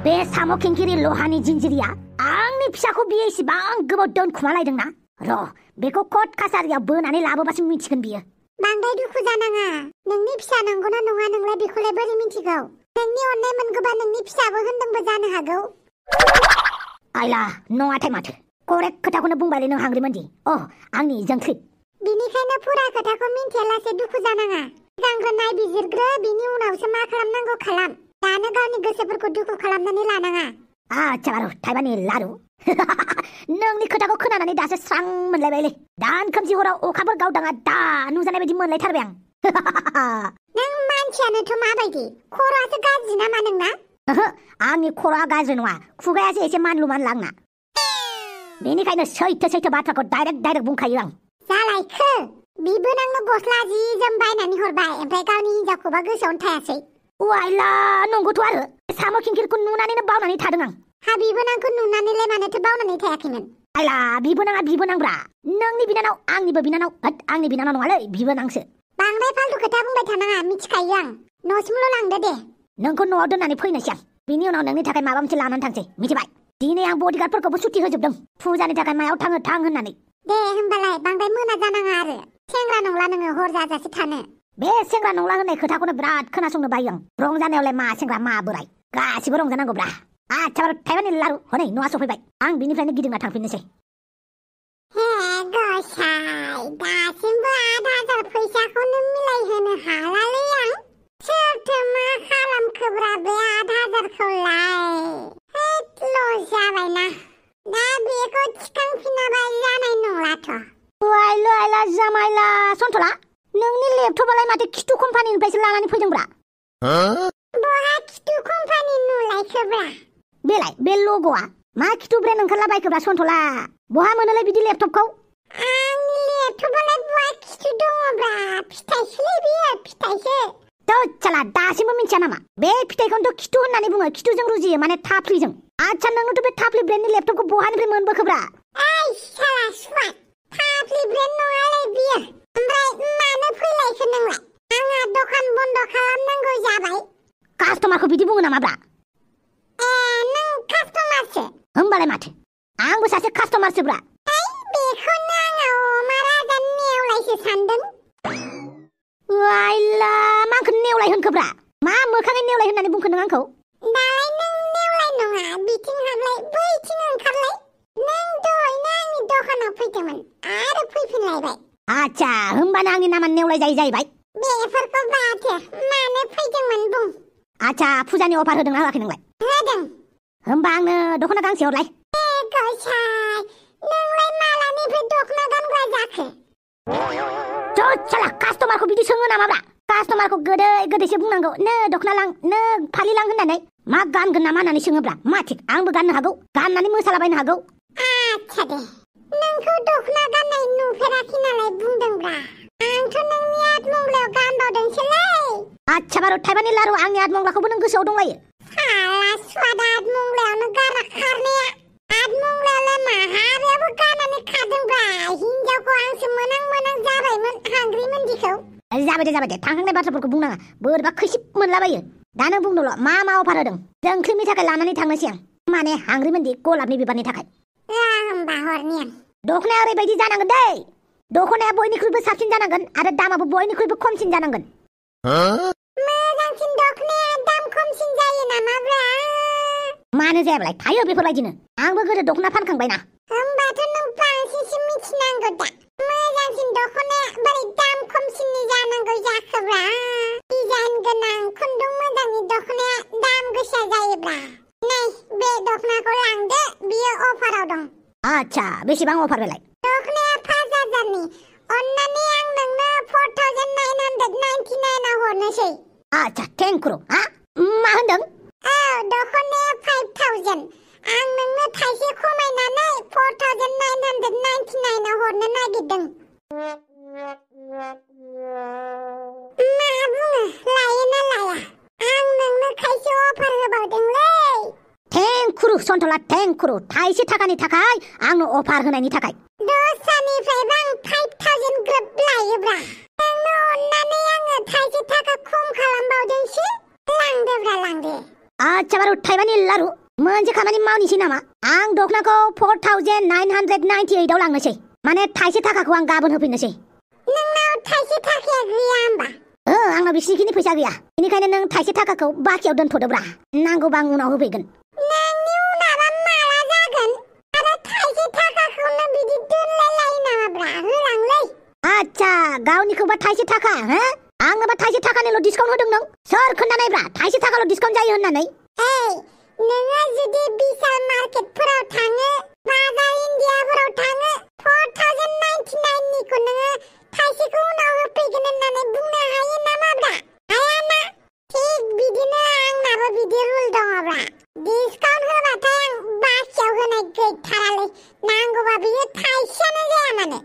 बे साम' खिंखिरि लहानि जिन्जिरिया आंनि फिसाखौ बियो इसिबां गोबाव दोनखुमालायदोंना र' बेखौ कर्ट कासारियाव बोनानै लाबोबासो मिथिगोन बियो। बांद्राय दुखु जानाङा। नोंनि फिसा नंगौना नङा नोंलाय बेखौलाय बोरै मिथिगौ? नोंनि अननाय मोनगौबा नोंनि फिसाबो होनदोंबो जानो हागौ। आइला नङाथाय माथो करेक्ट खोथाखौनो बुंबायलै नों हांग्रिमोनदि आंनि जोंख्लिब। बिनिखायनो फुरा खोथाखौ मिन्थियालासे दुखु जानाङा। सिगांग्रो नायबिजिरग्रो बिनि उनावसो मा खालामनांगौ खालाम। दानो गावनि गोसोफोरखौ दुखु खालामनानै लानाङा। आच्छा बारु थाइबानि लारु नोंनि खोथाखौ खोनानानै दासो स्रां मोनलायबायलै। दान खोमसि हराव अखाफोर गावदाङा दा नुजानाय बायदि मोनलायथारबाय आं। नों मानसियानोथ' माबायदि खर'आसो गाज्रि नामा नोंना? आंनि खर'आ गाज्रि नङा खुगायासो एसे मानलु मानला आंना। बेनिखायनो सैथो बाथ्राखौ डाइरेक्ट बुंखायो आं। जालायखो बिबो नोंनो गस्ला जि जोम बायनानै हरबाय ओमफ्राय गावनि हिनजावखौबा गोसोआवनो थायासै। वाइला नंगौथ' आरो साम' खिंखिरिखौ नुनानैनो बावनानै थादों आं। हा बिबोनांखौ नुनानैलाय मानोथो बावनानै थायाखैमोन? आइला बिबोनाङा बिबोनांब्रा नोंनि बिनानाव आंनिबो बिनानाव आंनि बिनानाव नङालै बिबोनांसो। बांद्राय फालतु खोथा बुंबाय थानाङा मिथिखायो आं। न'सिमल' लांदो दे। नोंखौ न'आव दोननानै फैनोसै आं। बिनि उनाव नोंनि थाखाय माबा मोनसे लानानै थांसै मिथिबाय? दिनै आं बडिगार्डफोरखौबो सुटि होजोबदों फुजानि थाखाय मायाव थाङो थां होननानै। दे होमबालाय बांद्राय मोना जानाङा आरो। सेंग्रा नंला नोङो हर जाजासे थानो। बे सेंग्रा नंला होननाय खोथाखौनो बिराद खोनासंनो बायो आं। रंजानायावलाय मा सेंग्रा मा बोराय गासिबो रंजानांगौब्रा। आच्छा बारु थाइबानि लारु हनै न'आ सफैबाय। आं बिनिफ्रायनो गिदिंना थांफिननोसै। हे गसाइ दासिमबो 8,000 फैसाखौनो मिलायहोनो हालालै आं। सोरथो मा खालामखोब्रा बे 8,000खौलाय? हैद लस जाबायना। दा बेखौ थिखांफिनाबा जानाय नंलाथ'। आइला जामाइला सन्थला नोंनि लेपटपालाय माथो खिथु कम्पानिनिफ्रायसो लानानै फैदोंब्रा। बहा खिथु कम्पानि नुलायखोब्रा? बेलाय बे लग'आ मा खिथु ब्रेन्ड ओंखारलाबायखोब्रा सन्थला? बहा मोनोलाय बिदि लेपटपखौ? आंनि लेपटपालाय बहा खिथु दङब्रा? फिथाइसोलै बियो फिथाइसो। साला दासिमबो मिन्थिया नामा? बे फिथाइखौनोथ' खिथु होननानै बुङो। खिथुजों रुजियो माने थाफ्लिजों। आच्छा नोंनोथ' बे थाफ्लि ब्रेन्डनि लेपटपखौ बहानिफ्राय मोनबोखोब्रा? ओइ साला सुवा थाफ्लि ब्रेन्ड नङालै बियो। ओमफ्राय मानो फैलायखो नोंलाय? आंहा दखान बन्द खालामनांगौ जाबाय। कास्टमारखौ बिदि बुङो नामाब्रा? नों कास्टमारसो? होमबालाय माथो आंबो सासे कास्टमारसोब्रा। बेखौनो आङो अमा राजानि नेवलायसो सानदों। आइला माखौ नेवलाय होनखोब्रा? मा मोखाङै नेवलाय होननानै बुंखो नों आंखौ? दालाय नों नेवलाय नङा बिथिं हाबलाय बैथिं ओंखारलाय। नों दहायनो आंनि दखानाव फैदोंमोन आरो फैफिनलायबाय। आच्छा होमबानो आंनि नामा नेवलाय जाहैबाय। बेफोरखौ बाथो मानो फैदोंमोन बुं। आच्छा फुजानि अफार होदोंना होआखै नोंलाय? होदों। होमबा आंनो दख'ना गांसे हरलाय। गसाइ नोंलाय मालानिफ्राय दख'ना गानग्रा जाखो? साला कास्टमारखौ बिदि सोङो नामाब्रा? कास्टमारखौ गोदैसो बुंनांगौ नो दख'ना लां नो फालि लां होननानै। मा गानगोन नामा होननानै सोङोब्रा मा थिग आंबो गाननो हागौ गाननानै मोसालाबायनो हागौ। आच्छा दे नोंखौ दख'ना गाननाय नुफेराखै नालाय बुंदोंब्रा। आंथ' नोंनि आतमंगलायाव गानबावदोंसोलै। आच्छा बारु थाइबानि लारु आंनि आतमंगलाखौबो नों गोसोआव दंलायो? साला सुवादा आतमंगलायावनो गारना खारनाया। आतमंगलायावलाय माहारियाबो गाननानै खारदोंब्रा। हिनजावखौ आंसो मोनां जाबायमोन हांग्रिमोनदिखौ। जाबाय दे थांखांनाय बाथ्राफोरखौ बुंनाङा बोरैबा खैसिब मोनलाबायो। दा नों बुंदोल' मा अफार होदों? जोंख्लिबनि थाखाय लानानै थांनोसै आं माने हांग्रिमोनदि गलाबनि बिबारनि थाखाय। होमबा हरनि आं। दख'नाया ओरैबायदि जानांगोन दै दख'नाया बयनिख्रुइबो साबसिन जानांगोन आरो दामाबो बयनिख्रुइबो खमसिन जानांगोन। मोजांसिन दख'नाया दाम खमसिन जायो नामाब्रा? मानो जायाब्लाय थायो बेफोरबायदिनो। आंबो गोदो दख'ना फानखांबायना। होमबाथ' नों बांसिनसो मिथिनांगौ दा। मोजांसिन दख'नाया बोरै दाम खमसिननि जानांगौ जाखोब्रा? डिजाइन गोनां खुन्दुं मोजांनि दख'नाया दाम गोसा जायोब्रा। नै बे दख'नाखौ लांदो बियो अफाराव दं। आच्छा बेसेबां अफार बेलाय? दख'नाया 5,000नि अन्नानै आं नोंनो 4,999 आव हरनोसै। आच्छा थेंक्यु। मा होनदों? दख'नाया 5,000 आं नोंनो थाइसे खमायनानै 4,999 आव हरनो नागिरदों। मा बुङो लायो ना लाया? आं नोंनो खायसे अफार होबावदोंलै। थेंक्यु सन्थला थेंक्यु थाइसे थाखानि थाखाय आंनो अफार होनायनि थाखाय। दस्रानिफ्रायबो आं 5,000 ग्रोब लायोब्रा। नोंनो अन्नानै आङो थाइसे थाखा खम खालामबावदोंसो। लांदोब्रा लांदो। आच्छा बारु थाइबानि लारु मोनसे खामानि मावनिसै नामा आं दखनाखौ 4998 आव लांनोसै माने थाइसे थाखाखौ आं गाबोन होफिननोसै नोंनाव थाइसे थाखाया गैया होमबा आंनाव बिसिखिनि फैसा गैया बेनिखायनो नों थाइसे थाखाखौ बाखियाव दोनथ'दोब्रा नांगौबा आं उनाव होफैगोन नोंनि उनावबा माला जागोन आरो थाइसे थाखाखौनो बिदि दोनलायलायो नामाब्रा होलांलै आच्छा गावनिखौबा थाइसे थाखा हो आंनोबा थाइसे थाखानिल' डिसकाउन्ट होदों नों सोर खोन्थानायब्रा थाइसे थाखाल' डिसकाउन्ट जायो होननानै नोङो जुदि बिशाल मार्केटफोराव थाङो बाजार इन्डियाफोराव थाङो 4099 निखौ नोङो थाइसेखौ उनाव होफैगोन होननानै बुंनो हायो नामाब्रा हायाना थिग बिदिनो आंनाबो बिदि रुल दङब्रा डिसकाउन्ट होबाथाय आं बाखियाव होनाय गैथारालै नांगौबा बियो थाइसेयानो जाया मानो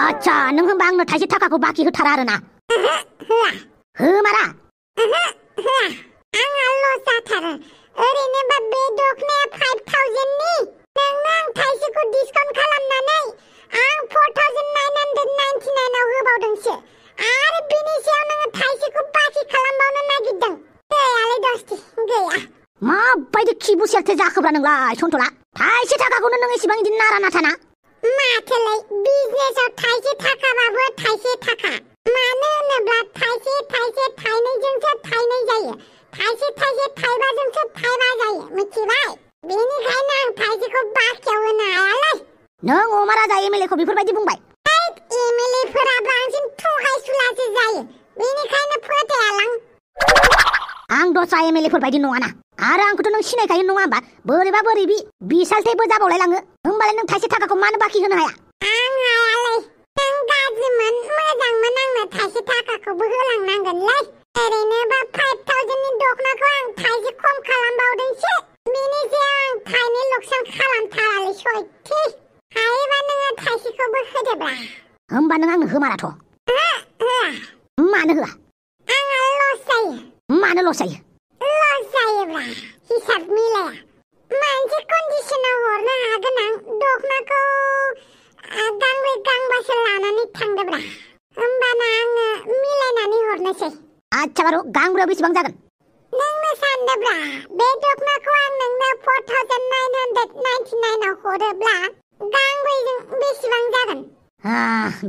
आच्छा नों होनबा आंनो थाइसे थाखाखौ बाखि होथारा आरोना होआ होमारा होआ आंहा लस जाथारो ओरैनोबा बे दखनाया 5000 नि नोंनो आं थाइसेखौ डिसकाउन्ट खालामनानै आं 4999 आव होबावदोंसो आरो बिनि सायाव नोङो थाइसेखौ बाखि खालामबावनो नागिरदों गैयालै दस्ति गैया माबायदि खिबु सेरथे जाखोब्रा नोंलाय सन्थला थाइसे थाखाखौनो नों एसेबां इदि नारा नाथाना माथोलै बिजनेसाव थाइसे थाखाबाबो थाइसे थाखा मानो होनोब्ला थाइसे थाइनैजोंसो थाइनै जायो थाइसे थाइबाजोंसो थाइबा जायो मिथिबाय बेनिखायनो आं थाइसेखौ बाखियाव होनो हायालै नों अमा राजा एमएलए खौ बेफोरबायदि बुंबाय एमएलए फोरा बांसिन थगायसुलासो जायो बेनिखायनो फोथायालां आं दस्रा एमएलए फोर बायदि नङाना आरो आंखौथ' नों सिनायखायो नङा होमबा बोरैबा बोरैबि बिसालथेबो जाबावलाय लाङो होमबालाय नों थाइसे थाखाखौ मानो बाखि होनो हाया आं हायालै नों गाज्रिमोन मोजांमोन आंनो थाइसे थाखाखौबो होलांनांगोनलै ओरैनोबा 5000 नि दखनाखौ आं थाइसे खम खालामबावदोंसो बेनि सायाव आं थाइनै लकसान खालामथारालै सयथि हायोबा नोङो थाइसेखौबो होदोब्रा होमबा नों आंनो होमाराथ' होआ मानो होआ आंहा लस जायो मानो लस जायो लस जायोब्रा हिसाब मिलाया मोनसे कन्डिसनाव हरनो हागोन आं दखनाखौ गांब्रै गांबासो लानानै थांदोब्रा होमबाना आङो मिलायनानै हरनोसै आच्छा बारु गांब्रैयाव बेसेबां जागोन नोंनो सानदोब्रा बे दखनाखौ आं नोंनो 4999 आव हरोब्ला गांब्रैजों बेसेबां जागोन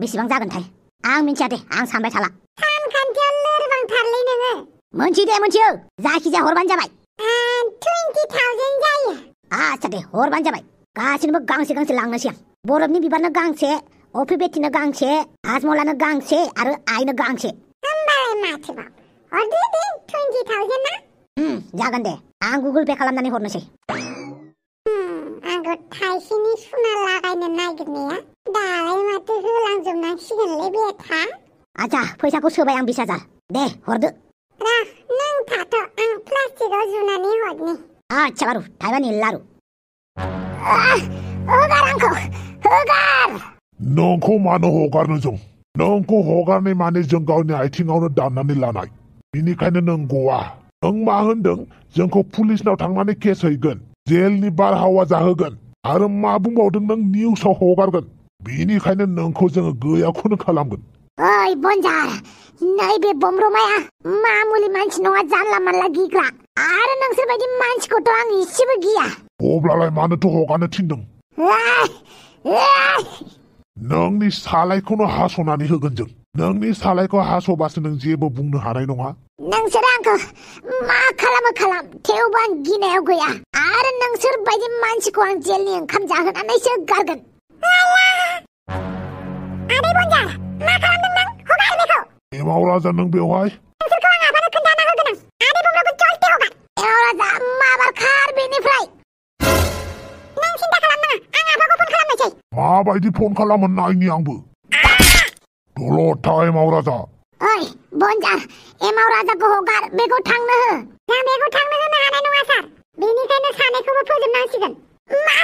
बेसेबां जागोनथाय आं मिन्थिया दे आं सानबाय थाला सानखान्थियाव लोरबांथारलै नोङो मोनथियो जायखिजाया हरबानो जाबाय 20,000 जायो आच्छा दे हरबानो जाबाय गासिनोबो गांसे गांसे लांनोसै आं बरफनि बिबारनो गांसे अफि बेटिनो गांसे हाजमलानो गांसे आरो आइनो गांसे होमबालाय माथोबाव हरदो दे 20,000 ना जागोन दे आं गुगल पे खालामनानै हरनोसै आंखौ थाइसेनि सुना लागायनो नागिरनाया दालाय माथो होलांजोबनांसिगोनलै बेथा आच्छा फैसाखौ सोबाय आं 20,000 दे हरदो नों थाथ' आं प्लास्टिकआव जुनानै हरनि आच्छा बारु थाइबानि लारु हगार आंखौ हगार नोंखौ मानो हगारनो जों नोंखौ हगारनाय माने जों गावनि आथिङावनो दाननानै लानाय बेनिखायनो नों गवा नों मा होनदों जोंखौ पुलिसनाव थांनानै केस हैगोन जेलनि बारहावा जाहोगोन आरो मा बुंबावदों नों निउसाव हगारगोन बेनिखायनो नोंखौ जोङो गैयाखौनो खालामगोन ओइ बनजार नैबे बमरमाया मामुलि मानसि नङा जानला मानला गिग्रा आरो नोंसोर बायदि मानसिखौथ' आं इसेबो गिया अब्लालाय मानोथ' हगारनो थिनदों नोंनि सालायखौनो हास'नानै होगोन जों नोंनि सालायखौ हास'बासो नों जेबो बुंनो हानाय नङा नोंसोर आंखौ मा खालामो खालाम थेवबो आं गिनायाव गैया आरो नोंसोर बायदि मानसिखौ आं जेलनि ओंखाम जाहोनानैसो गारगोन आदै बनजार मा खालामदों नों हगार बेखौ एमाव राजा नों बेवहाय नोंसोरखौ आं आफानो खोन्थाना होगोन आं आदै बमरखौ जलते हगार एमाव राजा माबार खार बेनिफ्राय नों सिन्था खालामनाङा आं आफाखौ फन खालामनोसै माबायदि फन खालामो नायनि आंबो दलद था एमाव राजा ओइ बनजार एमाव राजाखौ हगार बेखौ थांनो हो जों बेखौ थांनो होनो हानाय नङा सार बेनिखायनो सानैखौबो फोजोबनांसिगोन मा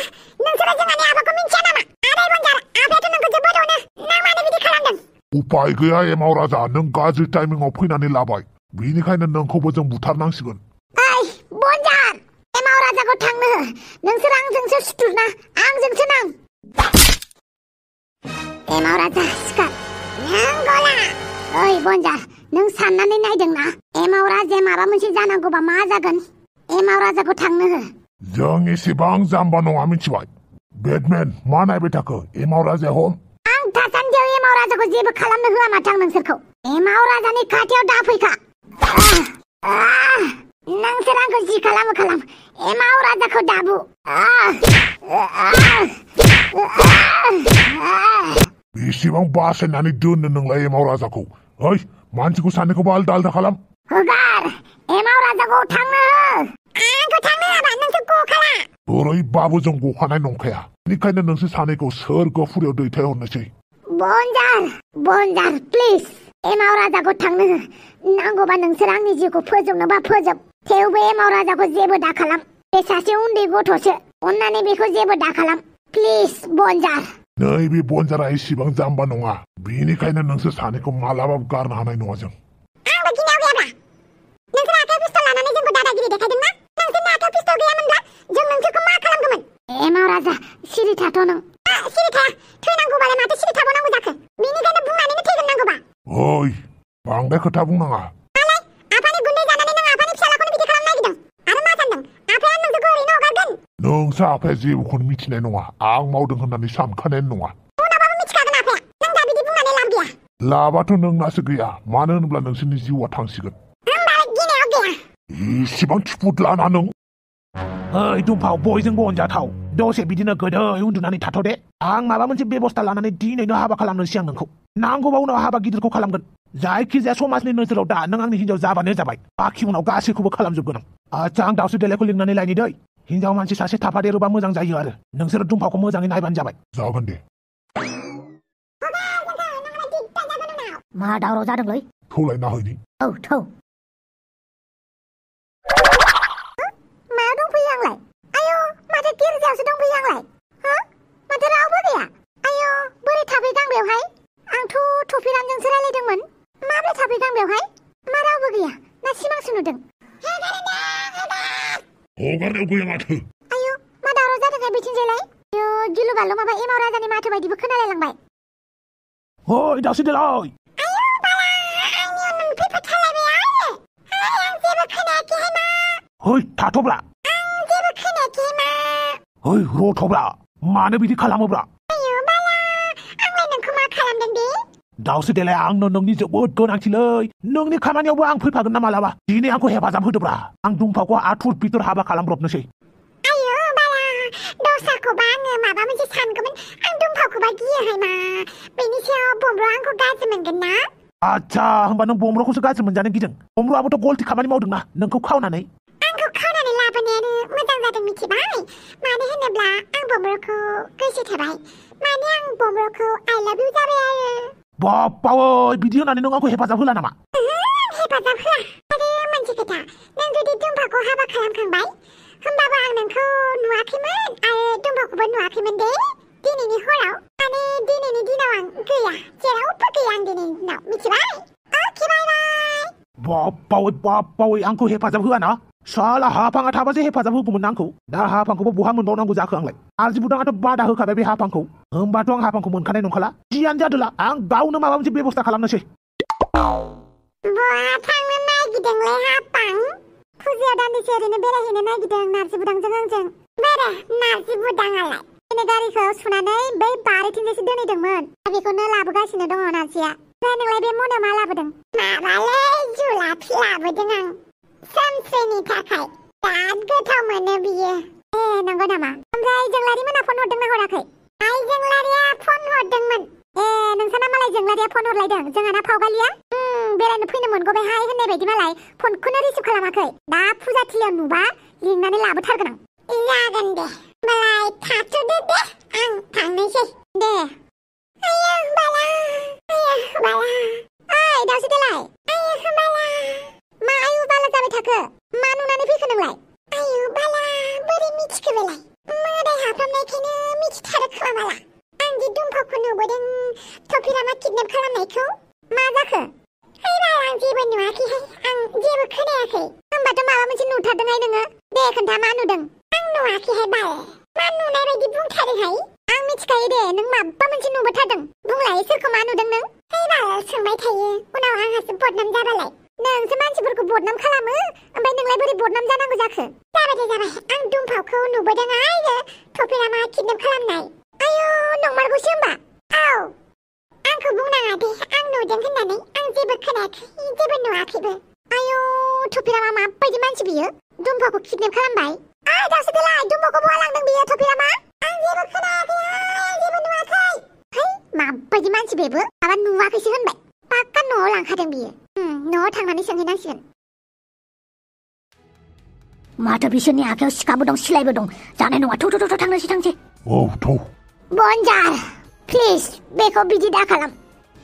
नोंसोरो जोंहानि आफाखौ मिन्थिया नामा आदै बनजार आफायाथ' नोंखौ जोबोद अनो नों मानो बिदि खालामदों उपाय गैया एमाव राजा नों गाज्रि टाइमिंआव फैनानै लाबाय बेनिखायनो नोंखौबो जों बुथारनांसिगोन ओइ बनजार एमाव राजाखौ थांनो हो नोंसोर आंजोंसो सुथुरना आंजोंसो नां एमाव राजा सिखार नों गला ओइ बनजार नों साननानै नायदोंना एमाव राजाया माबा मोनसे जानांगौबा मा जागोन एमाव राजाखौ थांनो हो जों एसेबां जाम्बा नङा मिथिबाय बेटमेन मा नायबाय थाखो एमाव राजाया हम आं दासान्दियाव एमाव राजाखौ जेबो खालामनो होआ माथो आं नोंसोरखौ एमाव राजानि खाथियाव दाफैखा नोंसोर आंखौ जि खालामो खालाम एमाव राजाखौ दाबु बेसेबां बासायनानै दोननो नोंलाय एमाव राजाखौ ओइ मानसिखौ सानैखौबो आलदा आलदा खालाम हगार एमाव राजाखौ थांनो हो आंखौ थांनो हाबा नोंसोर गखाला ओरैबाबो जों गखानाय नंखाया बेनिखायनो नोंसोर सानैखौ सोरगोफुरियाव दैथायहरनोसै बनजार प्लिज एमाव राजाखौ थांनो हो नांगौबा नोंसोर आंनि जिउखौ फोजोबनोबा फोजोब थेवबो एमाव राजाखौ जेबो दाखालाम बे सासे उन्दै गथ'सो अन्नानै बेखौ जेबो दाखालाम प्लिज बनजार नैबे बनजारा एसेबां जाम्बा नङा बेनिखायनो नोंसोर सानैखौ मालाबाबो गारनो हानाय नङा जों आंबो गिनायाव गैयाब्रा नोंसोर आखायाव पिस्तल लानानै जोंखौ दादागिरि देखायदोंना नोंसोरनि आखायाव पिस्तल गैयामोनब्ला जों नोंसोरखौ मा खालामगौमोन एमाव राजा सिरि थाथ' नों सिरि थाया थैनांगौबालाय माथो सिरि थाबावनांगौ जाखो बेनिखायनो बुंनानैनो थैगोन नांगौबा ओइ बांद्राय खोथा बुंनाङा मालाय आफानि गुन्दै जानानै नों आफानि फिसालाखौनो बिदि खालामनो नागिरदों आरो मा सानदों आफाया नोंसोरखौ ओरैनो हगारगोन नोंसोर आफाया जेबोखौनो मिथिनाय नङा आं मावदों होननानै सानखानायानो नङा उनावबाबो मिथिखागोन आफाया नों दा बिदि बुंनानै लाब गैया लाबाथ' नोंनासो गैया मानो होनोब्ला नोंसोरनि जिउआ थांसिगोन होमबालाय गिनायाव गैया एसेबां थिफुट लाना नों ओइ दुमफाव बयजोंबो अनजाथाव दसे बिदिनो गोदै उन्दुनानै थाथ' दे आं माबा मोनसे बेबस्था लानानै दिनैनो हाबा खालामनोसै आं नोंखौ नांगौबा उनाव हाबा गिदिरखौ खालामगोन जायखिजाया समाजनि नोजोराव दा नों आंनि हिनजाव जाबानो जाबाय बाखि उनाव गासैखौबो खालामजोबगोन आं आच्छा आं दावसो देलायखौ लिंनानै लायनि दै हिनजाव मानसि सासे थाफादेरोबा मोजां जायो आरो नोंसोर दुमफावखौ मोजाङै नायबानो जाबाय जागोन दे मा दावराव जादोंलै थौलायना होनि औ थौ मायाव दंफैयो आंलाय आयौ माथो गिर्जायावसो दंफैयो आंलाय हो माथो रावबो गैया आयौ बोरै थाफैदों आं बेवहाय आंथ' थफिरामजोंसो रायलायदोंमोन माब्रै थाफैदों आं बेवहाय मा रावबो गैया ना सिमांसो नुदों हगारनायाव गैया माथो आयौ मा दावराव जादोंथाय बिथिंजायलाय आयौ गिलु बालु माबा एमाव राजानि माथो बायदिबो खोनालायलांबाय ओइ दावसो देलाय ओइ थाथ'ब्रा ओइ रथ'ब्रा मानो बिदि खालामोब्रा दावसो देलाय आंनो नोंनि जोबोद गोनांथिलै नोंनि खामानियावबो आं फैफागोन ना मालाबा दिनै आंखौ हेफाजाब होदोब्रा आं दुमफावखौ आथुर पिथुर हाबा खालामब्रबनोसै दस्राखौबा आङो माबा मोनसे सानगौमोन आं दुमफावखौबा गियोहाय मा बेनि सायाव बमब्र आंखौ गाज्रि मोनगोन ना आच्छा होमबा नों बमब्रखौसो गाज्रि मोनजानो गिदों बमब्रआबोथ' गलति खामानि मावदोंना नोंखौ खावनानै आंखौ खावनानै लाबोनायानो मोजां जादों मिथिबाय मानो होनोब्ला आं बमब्रखौ गोसो थाबाय माने आं बमब्रखौ आइ लाभ इउ जाबाय आरो बाप्पावै बिदि होनानै नों आंखौ हेफाजाब होला नामा हेफाजाब होआ आरो मोनसे खोथा नों जुदि दुमफाखौ हाबा खालामखांबाय होमबाबो आं नोंखौ नुवाखैमोन आरो दुमफाखौबो नुवाखैमोन दे दिनैनि हराव माने दिनैनि दिनाव आं गैया जेरावबो गैया आं दिनैनि दिनाव मिथिबाय अके बाय बाय बाप्पावै आंखौ हेफाजाब होआ ना साला हाफाङा थाबासो हेफाजाब होगौमोन आंखौ दा हाफांखौबो बहा मोनबावनांगौ जाखो आंलाय आरजि बुदाङाथ' बादा होखाबाय बे हाफांखौ होमबाथ' आं हाफांखौ मोनखानाय नंखाला जियानो जादोला आं गावनो माबा मोनसे बेबस्था खालामनोसै बहा थांनो नागिरदोंलै हापां फुजायाव दान्दिसे ओरैनो बेरायहैनो नागिरदों नारजि बुदांजों आंजों बेरे नारजि बुदाङालाय दिनै गारिखौ सुनानै बै बारिथिंजायसो दोनहैदोंमोन बेखौनो लाबोगासिनो दङ नारजिया ओमफ्राय नोंलाय बे मनायाव मा लाबोदों माबालै जुलाफि लाबोदों आं सानसेनि थाखाय बिराद गोथाव मोनो बियो नंगौ नामा ओमफ्राय जोंलारि मोना फन हरदोंना हराखै आइ जोंलारिया फन हरदोंमोन नोंसाना मालाय जोंलारिया फन हरलायदों जोंहाना फावगालिया बेरायनो फैनो मोनगौबायहाय होननाय बायदि मालाय फनखौनो रिसिभ खालामाखै दा फुजा थिलियाव नुबा लिंनानै लाबोथारगोन आं जागोन दे होमबालाय थाथ'दो दे आं थांनोसै दे आयौ बाला ओइ दावसो देलाय आयौ बाला मा आयु बाला जाबाय थाखो मा नुनानै फैखो नोंलाय आयु बाला बोरै मिथिखो बेलाय मोदाय हाफ्रामनायखायनो मिथिथारो खोमा माला आं दि दुमफावखौ नुबोदों थफिरामा किडनेप खालामनायखौ मा जाखो है बाला आं जेबो नुवाखैहाय आं जेबो खोनायाखै होमबाथ' माबा मोनसे नुथारदोंहाय नोङो दे खोन्था मा नुदों आं नुवाखैहाय बाल मा नुनाय बायदि बुंथारोहाय आं मिथिखायो दे नों माबा मोनसे नुबोथारदों बुंलाय सोरखौ मा नुदों नों हैबाल सोंबाय थायो उनाव आंहासो बदनाम जाबालाय नोंसो मानसिफोरखौ बदनाम खालामो ओमफ्राय नोंलाय बोरै बदनाम जानांगौ जाखो जाबाय दे जाबाय आं दुमफावखौ नुबोदों आयो थफिरामा किडनेप खालामनाय आयौ नंमारगौसो होमबा औ आंखौ बुंनाङा दे आं नुदों होननानै आं जेबो खोनायाखै जेबो नुवाखैबो आयौ थफिरामा माबायदि मानसि बियो दुमफावखौ किडनेप खालामबाय दासो देलाय दुमफावखौ बहा लांदों बियो थफिरामा आं जेबो खोनायाखै आं जेबो नुवाखै है माबायदि मानसि बेबो माबा नुवाखैसो होनबाय पाक्का न'आव लांखादों बियो न'आव थांनानै सोंहैनांसिगोन माथो बिसोरनि आखायाव सिखाबो दं सिलायबो दं जानाय नङा थ' थांसै औ थ' बनजार प्लिज बेखौ बिदि दाखालाम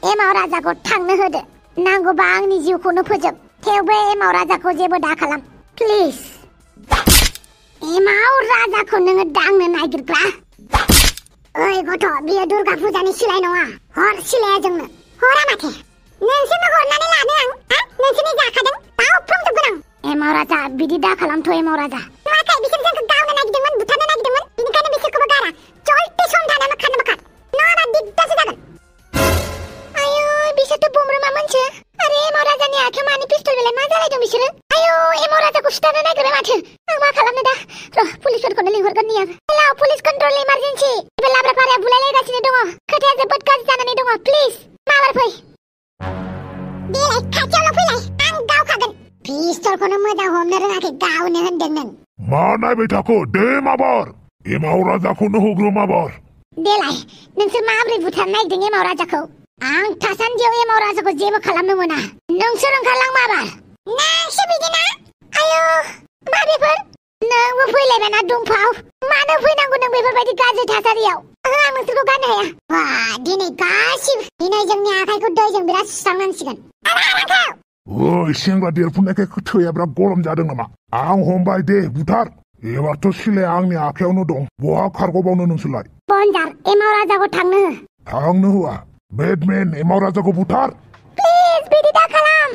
एमाव राजाखौ थांनो होदो नांगौबा आंनि जिउखौनो फोजोब थेवबो एमाव राजाखौ जेबो दाखालाम प्लिज एमाव राजाखौ नोङो दांनो नागिरग्रा ओइ गथ' बियो दुर्गा फुजानि सिलाय नङा हर सिलाया जोंनो हरा माथो नोंसोरनो हरनानै लादों आं नोंसोरनो जाखादों बावफ्रामजोबगोन आं एमाव राजा बिदि दाखालामथ' एमाव राजा नुवाखै बिसोर जोंखौ गावनो नागिरदोंमोन बुथारनो नागिरदोंमोन बेनिखायनो बिसोरखौबो गारा जलते सम थानानै खारनोबो खार नङाबा दिगदारसो जागोन आयौ बिसोरथ' बुमब्रुमा मोनसो आरो एमाव राजानि आखायाव मानि पिस्तल बेलाय मा जालायदों बिसोरो आयौ एमाव राजाखौ सुथारनो नागिरबाय माथो आं मा खालामनो दा र' पुलिसफोरखौनो लिंहरगोन नि आं हेलौ पुलिस कन्ट्रल इमारजेन्सि बे लाब्रापाराया बुलायलायगासिनो दङ खोथाया जोबोद गाज्रि जानानै दङ प्लिज माबार फै देलाय खाथियावल' फैलाय आं गावखागोन पिस्तलखौनो मोजां हमनो रोङाखै गावनो होनदों नों मा नायबाय थाखो दे माबार एमाव राजाखौनो होग्रो माबार देलाय नोंसोर माबोरै बुथारनो नागिरदों एमाव राजाखौ आं थासान्दियाव एमाव राजाखौ जेबो खालामनो मोना नोंसोर ओंखारलां माबार नोंसो बिदिना आयौ मा बेफोर नोंबो फैलायबायना दुमफाव मानो फैनांगौ नों बेफोरबायदि गाज्रि थासारियाव आं नोंसोरखौ गारनो हाया वा दिनै गासिबो दिनै जोंनि आखाइखौ दैजों बिराद सुस्रांनांसिगोन ओइ सेंग्रा देरफुनायखाय थैया बिराद गरम जादों नामा आं हमबाय दे बुथार एबारथ' सिलाया आंनि आखायावनो दं बहा खारग'बावनो नोंसोरलाय बनजार एमाव राजाखौ थांनो होआ बेटमेन एमाव राजाखौ बुथार प्लिज बिदि दा खालाम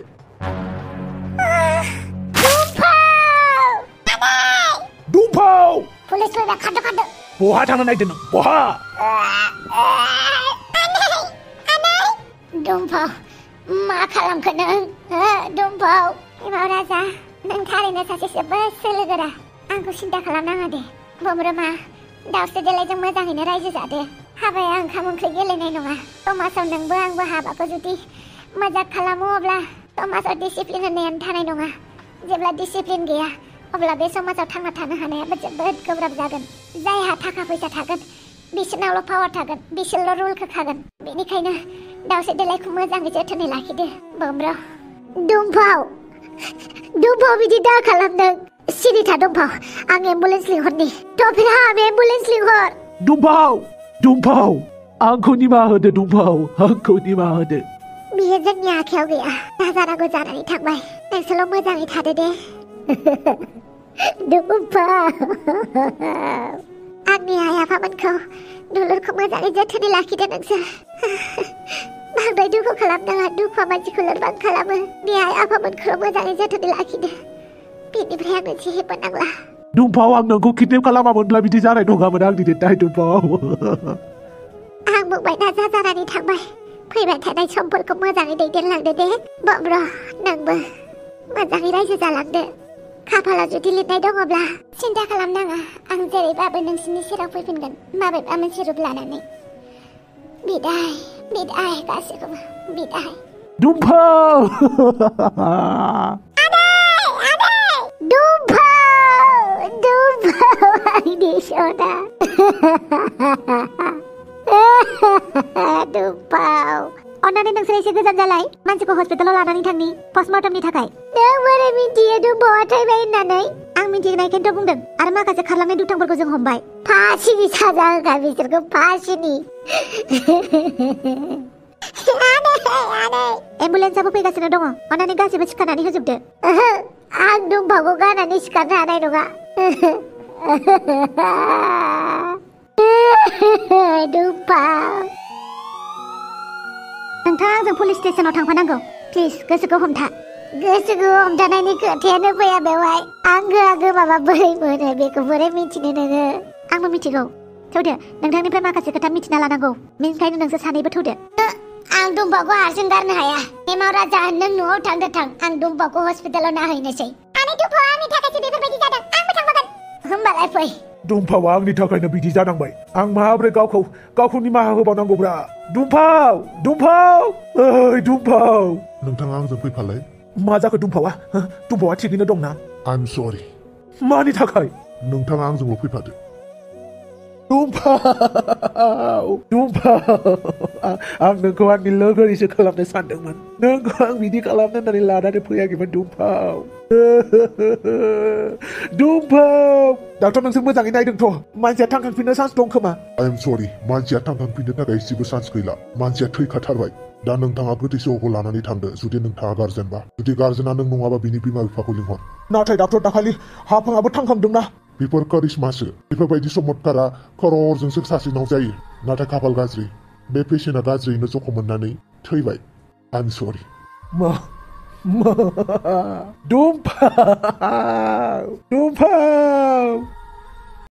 दुमफाव पुलिस फैबाय खारदो बहा थांनो नागिरदों नों बहा दुमफाव मा खालामखो नों दुमफाव एमाव राजा नों थारैनो सासे जोबोद सोलोगोरा आंखौ सिन्था खालामनाङा दे बुमब्रुमा दाउस्रि देलायजों मोजाङैनो रायजो जादो हाबाया ओंखाम ओंख्रि गेलेनाय नङा समाजाव नोंबो आंबो हाबाखौ जुदि मोजां खालामो अब्ला समाजाव डिसिप्लिन होननायानो थानाय नङा जेब्ला डिसिप्लिन गैया अब्ला बे समाजाव थांना थानो हानायाबो जोबोद गोब्राब जागोन जायहा थाखा फैसा थागोन बिसोरनावल' पावार थागोन बिसोरल' रुल होखागोन बेनिखायनो दाउस्रि देलायखौ मोजाङै जोथोनै लाखिदो बुमब्रु दुमफाव बिदि दा खालामदों सिरि था दुमफाव आं एम्बुलेन्स लिंहरनि थफिराम एम्बुलेन्स लिंहर दुमफाव आंखौ निमाहा होदो दुमफाव आंखौ निमाहा होदो बियो जोंनि आखायाव गैया जाजानांगौ जानानै थांबाय नोंसोरल' मोजाङै थादो दे दुमफाव आंनि आइ आफामोनखौ दुलुरखौ मोजाङै जोथोनै लाखिदो नोंसोर बांद्राय दुखु खालामनाङा दुखुआ मानसिखौ लोरबां खालामो नि आइ आफामोनखौल' मोजाङै जोथोनै लाखिदो बेनिफ्राय आंनो जेबो नांला दुमफाव आं नोंखौ किडनेप खालामामोनब्ला बिदि जानाय नङामोन आंनि देरनाय दुमफाव आं बुंबाय ना जानानै थांबाय फैबाय थानाय समफोरखौ मोजाङै दैदेनलांदो दे बुमब्रु नोंबो मोजाङै रायजो जालांदो खाफालाव जुदि लिरनाय दङब्ला सिन्था खालामनाङा आं जेरैबाबो नोंसिनि सेराव फैफिनगोन माबेबा मोनसे रुप लानानै बिदाय गासैखौबो बिदाय दुमफाव आंनि सना दुमफाव अन्नानै नोंसोर एसे गोजान जालाय मानसिखौ हस्पिटालाव लानानै थांनि पस्टमर्टमनि थाखाय नों बोरै मिन्थियो दुमफावआ थैबाय होननानै आं मिन्थिनायखायनोथ' बुंदों आरो माखासे खारलांनाय दुथांफोरखौ जों हमबाय फासिनि साजा होखा बिसोरखौ फासिनि एम्बुलेन्सआबो फैगासिनो दङ अन्नानै गासैबो सिखारनानै होजोबदो आं दुमफावखौ गारनानै सिखारनो हानाय नङा दुमफाव नोंथाङा आंजों पुलिस स्टेशनाव थांफानांगौ प्लिज गोसोखौ हमथानायनि खोथायानो फैया बेवहाय आंगोआ गोमाबा बोरै मोनो बेखौ बोरै मिथिनो नोङो आंबो मिथिगौ थौदो नोंथांनिफ्राय माखासे खोथा मिथिना लानांगौ बेनिखायनो नोंसोर सानैबो थौदो आं दुम्बावखौ हारसिं गारनो हाया एमाव राजा नों न'आव थांदो थां आं दुम्बावखौ हस्पिटालाव नायहैनोसै आनै दुम्बावा आंनि थाखायसो बेफोरबायदि जादों आंबो थांफागोन होमबालाय फै दुम्फावा आंनि थाखायनो बिदि जानांबाय आं माबोरै गावखौ निमाहा होबावनांगौब्रा दुम्फाव ओइ दुम्फाव नोंथाङा आंजों फैफालाय मा जाखो दुम्फावा दुम्फावा थिगैनो दंना आइ एम सरि मानि थाखाय नोंथाङा आंजोंल' फैफादो दुम्फाव आं नोंखौ आंनि लोगोरिसो खालामनो सानदोंमोन नोंखौ आं बिदि खालामनो होननानै लानानै फैयाखैमोन दुम्फाव दाथ' नोंसोर मोजाङै नायदोंथ' मानसिया थांखांफिननो चान्स दं खोमा आइ एम सरि मानसिया थांखांफिननो थाखाय जेबो चान्स गैला मानसिया थैखाथारबाय दा नोंथाङा गोथै सहखौ लानानै थांदो जुदि नोंथाङा गार्जेनबा जुदि गार्जेना नों नङाबा बिनि बिमा बिफाखौ लिंहर नाथाय डक्टर दाखालि हाफाङाबो थांखांदोंना बेफोर करिश्मासो बेफोरबायदि चमत्कारा खर'जोंसो सासेनाव जायो नाथाय खाफाल गाज्रि बे पेशेन्टआ गाज्रियैनो जखम मोननानै थैबाय आइ एम सरि दुम्फाव